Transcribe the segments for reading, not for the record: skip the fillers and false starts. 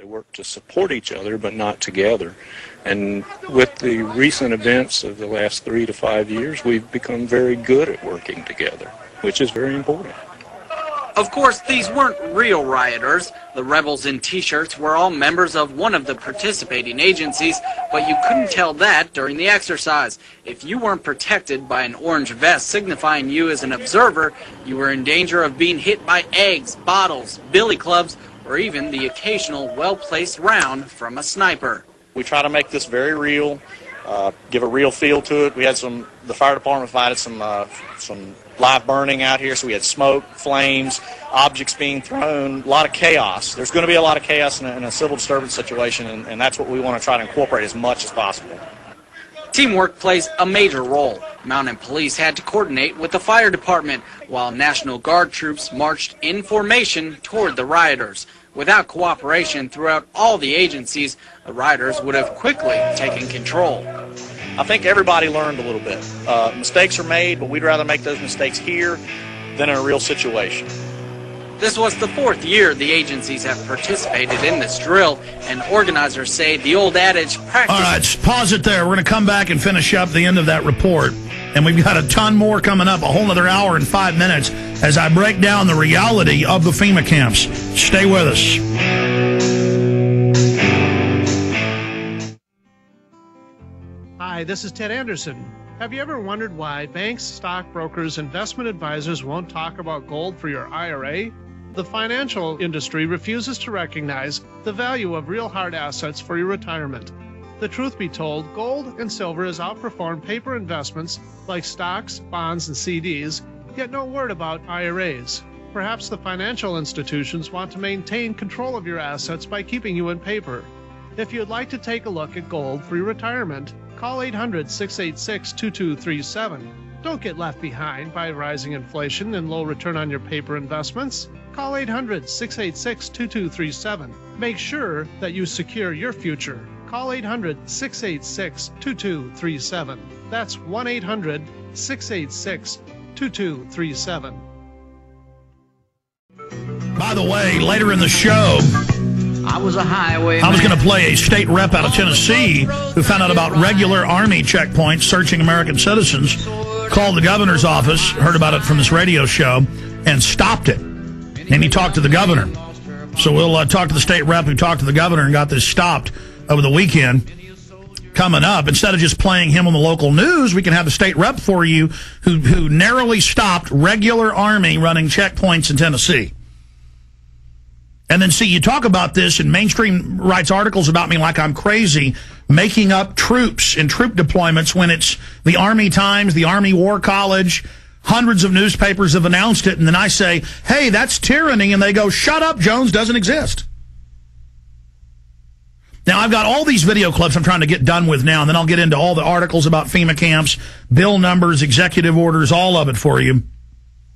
work to support each other, but not together. And with the recent events of the last 3 to 5 years, we've become very good at working together, which is very important. Of course, these weren't real rioters. The rebels in T-shirts were all members of one of the participating agencies, but you couldn't tell that during the exercise. If you weren't protected by an orange vest signifying you as an observer, you were in danger of being hit by eggs, bottles, billy clubs, or even the occasional well-placed round from a sniper. We try to make this very real, give a real feel to it. We had the fire department provided some live burning out here, so we had smoke, flames, objects being thrown, a lot of chaos. There's going to be a lot of chaos in a civil disturbance situation, and that's what we want to try to incorporate as much as possible. Teamwork plays a major role. Mountain Police had to coordinate with the fire department, while National Guard troops marched in formation toward the rioters. Without cooperation throughout all the agencies, the rioters would have quickly taken control. I think everybody learned a little bit. Mistakes are made, but we'd rather make those mistakes here than in a real situation. This was the 4th year the agencies have participated in this drill, and organizers say the old adage practice... All right, pause it there. We're going to come back and finish up the end of that report. And we've got a ton more coming up, a whole other hour and 5 minutes, as I break down the reality of the FEMA camps. Stay with us. Hi, this is Ted Anderson. Have you ever wondered why banks, stockbrokers, investment advisors won't talk about gold for your IRA? The financial industry refuses to recognize the value of real hard assets for your retirement. The truth be told, gold and silver has outperformed paper investments like stocks, bonds, and CDs, yet no word about IRAs. Perhaps the financial institutions want to maintain control of your assets by keeping you in paper. If you'd like to take a look at gold for your retirement, call 800-686-2237. Don't get left behind by rising inflation and low return on your paper investments. Call 800-686-2237. Make sure that you secure your future. Call 800-686-2237. That's 1-800-686-2237. By the way, later in the show, I was going to play a state rep out of Tennessee who found out about regular Army checkpoints searching American citizens, called the governor's office, heard about it from this radio show, and stopped it. And he talked to the governor. So we'll talk to the state rep who talked to the governor and got this stopped over the weekend. Coming up, instead of just playing him on the local news, we can have a state rep for you who narrowly stopped regular Army running checkpoints in Tennessee. And then, see, you talk about this, and mainstream writes articles about me like I'm crazy, making up troops and troop deployments when it's the Army Times, the Army War College, hundreds of newspapers have announced it, and then I say, hey, that's tyranny, and they go, shut up, Jones, doesn't exist. Now, I've got all these video clips I'm trying to get done with now, and then I'll get into all the articles about FEMA camps, bill numbers, executive orders, all of it for you.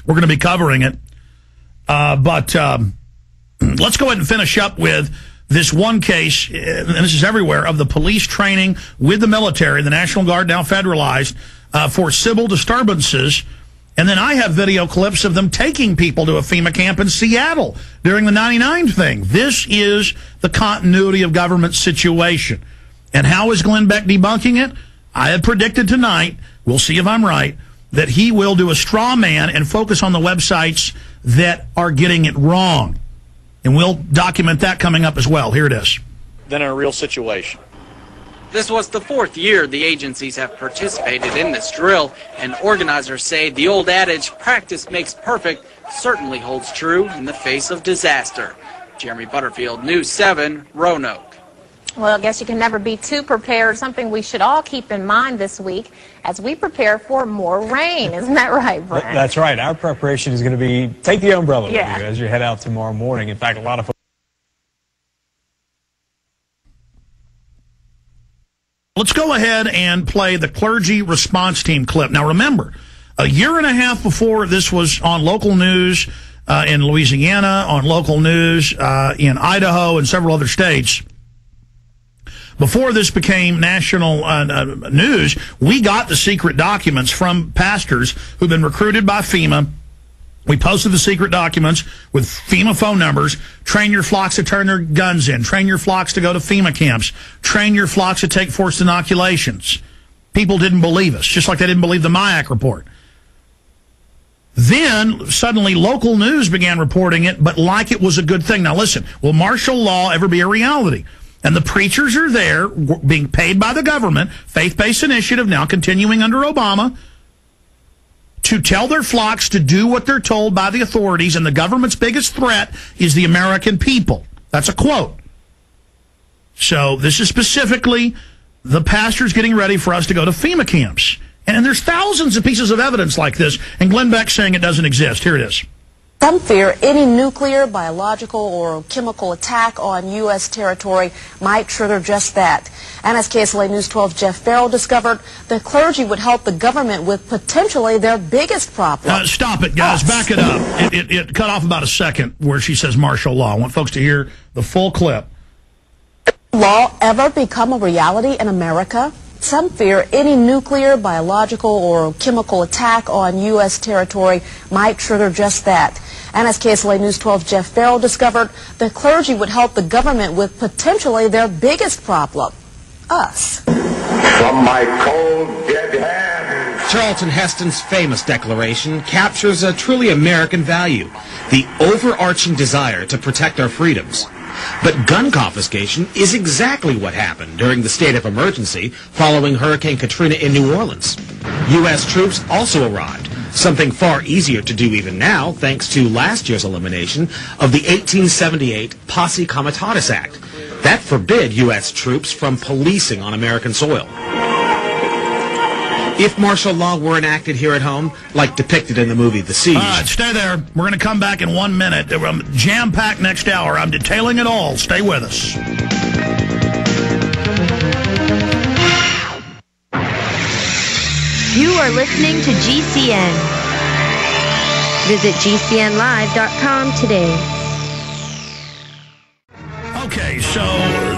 We're going to be covering it. Let's go ahead and finish up with this one case, and this is everywhere, of the police training with the military, the National Guard now federalized, for civil disturbances. And then I have video clips of them taking people to a FEMA camp in Seattle during the 99 thing. This is the continuity of government situation. And how is GlennBeck debunking it? I have predicted tonight, we'll see if I'm right, that he will do a straw man and focus on the websites that are getting it wrong. And we'll document that coming up as well. Here it is. Than in a real situation. This was the 4th year the agencies have participated in this drill, and organizers say the old adage, practice makes perfect, certainly holds true in the face of disaster. Jeremy Butterfield, News 7, Roanoke. Well, I guess you can never be too prepared, something we should all keep in mind this week as we prepare for more rain. Isn't that right, Brent? That's right. Our preparation is going to be take the umbrella with you as you head out tomorrow morning. In fact, a lot of folks. Let's go ahead and play the clergy response team clip. Now, remember, a year and a half before this was on local news in Louisiana, on local news in Idaho and several other states, before this became national news, we got the secret documents from pastors who've been recruited by FEMA We posted the secret documents with FEMA phone numbers. Train your flocks to turn their guns in. Train your flocks to go to FEMA camps. Train your flocks to take forced inoculations. People didn't believe us, just like they didn't believe the MIAC report. Then, suddenly, local news began reporting it, but like it was a good thing. Now, listen, will martial law ever be a reality? And the preachers are there, being paid by the government, faith-based initiative, now continuing under Obama, to tell their flocks to do what they're told by the authorities, and the government's biggest threat is the American people. That's a quote. So this is specifically the pastors getting ready for us to go to FEMA camps. And there's thousands of pieces of evidence like this, and GlennBeck saying it doesn't exist. Here it is. Some fear any nuclear, biological, or chemical attack on U.S. territory might trigger just that. And as KSLA News 12 Jeff Farrell discovered, the clergy would help the government with potentially their biggest problem. Stop it, guys. Back it up. It cut off about a second where she says martial law. I want folks to hear the full clip. Law ever become a reality in America? Some fear any nuclear, biological, or chemical attack on U.S. territory might trigger just that. And as KSLA News 12 Jeff Farrell discovered, the clergy would help the government with potentially their biggest problem, us. From my cold, dead hands. Charlton Heston's famous declaration captures a truly American value, the overarching desire to protect our freedoms. But gun confiscation is exactly what happened during the state of emergency following Hurricane Katrina in New Orleans. U.S. troops also arrived, something far easier to do even now thanks to last year's elimination of the 1878 Posse Comitatus Act. That forbid U.S. troops from policing on American soil. If martial law were enacted here at home, like depicted in the movie The Siege... All right, stay there. We're going to come back in 1 minute. Jam-packed next hour. I'm detailing it all. Stay with us. You are listening to GCN. Visit GCNlive.com today. Okay, so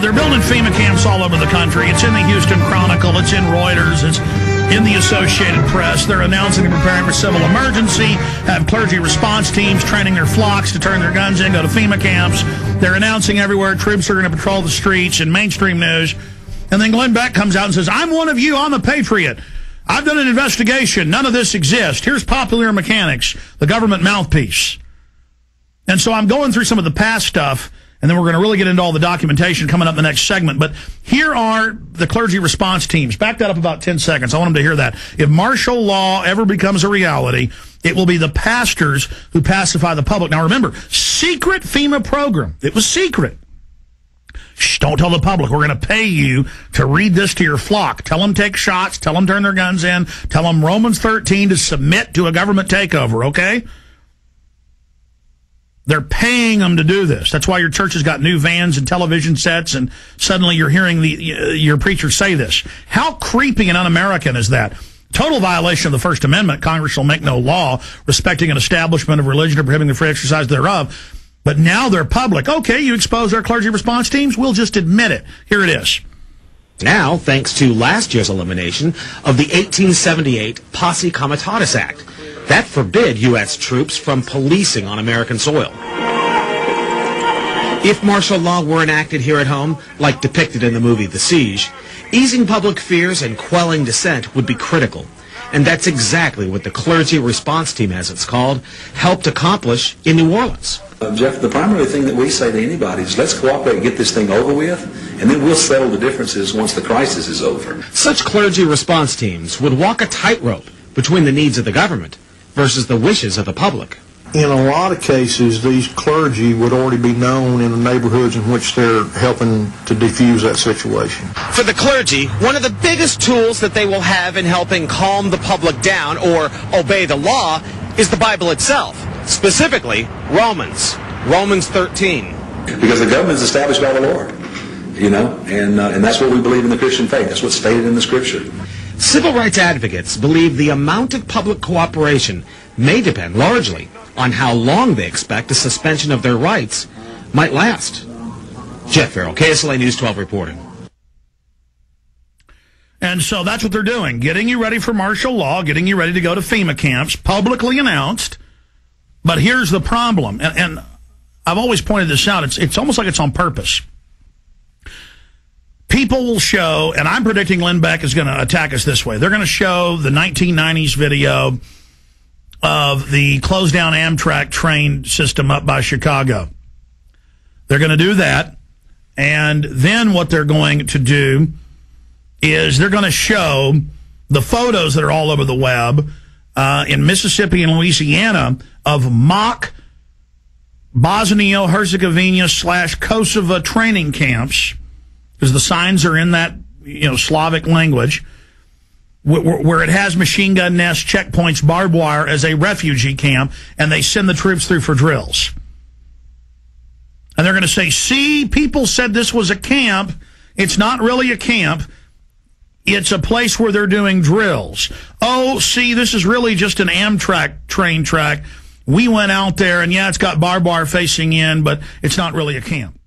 they're building FEMA camps all over the country. It's in the Houston Chronicle. It's in Reuters. It's in the Associated Press. They're announcing and preparing for civil emergency, have clergy response teams training their flocks to turn their guns in, go to FEMA camps. They're announcing everywhere troops are going to patrol the streets in mainstream news. And then GlennBeck comes out and says, I'm one of you. I'm a patriot. I've done an investigation. None of this exists. Here's Popular Mechanics, the government mouthpiece. And so I'm going through some of the past stuff, and then we're going to really get into all the documentation coming up in the next segment. But here are the clergy response teams. Back that up about 10 seconds. I want them to hear that. If martial law ever becomes a reality, it will be the pastors who pacify the public. Now remember, secret FEMA program. It was secret. Shh, don't tell the public. We're going to pay you to read this to your flock. Tell them take shots. Tell them turn their guns in. Tell them Romans 13 to submit to a government takeover, okay? They're paying them to do this. That's why your church has got new vans and television sets, and suddenly you're hearing your preacher say this. How creepy and un-American is that? Total violation of the First Amendment. Congress shall make no law respecting an establishment of religion or prohibiting the free exercise thereof. But now they're public. Okay, you expose our clergy response teams? We'll just admit it. Here it is. Now, thanks to last year's elimination of the 1878 Posse Comitatus Act. That forbid U.S. troops from policing on American soil. If martial law were enacted here at home, like depicted in the movie The Siege, easing public fears and quelling dissent would be critical. And that's exactly what the clergy response team, as it's called, helped accomplish in New Orleans. Jeff, the primary thing that we say to anybody is let's cooperate and get this thing over with, and then we'll settle the differences once the crisis is over. Such clergy response teams would walk a tightrope between the needs of the government versus the wishes of the public. In a lot of cases, these clergy would already be known in the neighborhoods in which they're helping to defuse that situation. For the clergy, one of the biggest tools that they will have in helping calm the public down or obey the law is the Bible itself, specifically Romans 13. Because the government is established by the Lord, you know, and that's what we believe in the Christian faith. That's what's stated in the Scripture. Civil rights advocates believe the amount of public cooperation may depend largely on how long they expect a suspension of their rights might last. Jeff Farrell, KSLA News 12 reporting. And so that's what they're doing, getting you ready for martial law, getting you ready to go to FEMA camps, publicly announced. But here's the problem, and I've always pointed this out. It's almost like it's on purpose. People will show, and I'm predicting GlennBeck is going to attack us this way. They're going to show the 1990s video of the closed down Amtrak train system up by Chicago. They're going to do that, and then what they're going to do is they're going to show the photos that are all over the web in Mississippi and Louisiana of mock Bosnia-Herzegovina/Kosovo training camps, because the signs are in that Slavic language, where it has machine gun nests, checkpoints, barbed wire as a refugee camp, and they send the troops through for drills. And they're going to say, see, people said this was a camp. It's not really a camp. It's a place where they're doing drills. Oh, see, this is really just an Amtrak train track. We went out there, and yeah, it's got barbed wire facing in, but it's not really a camp.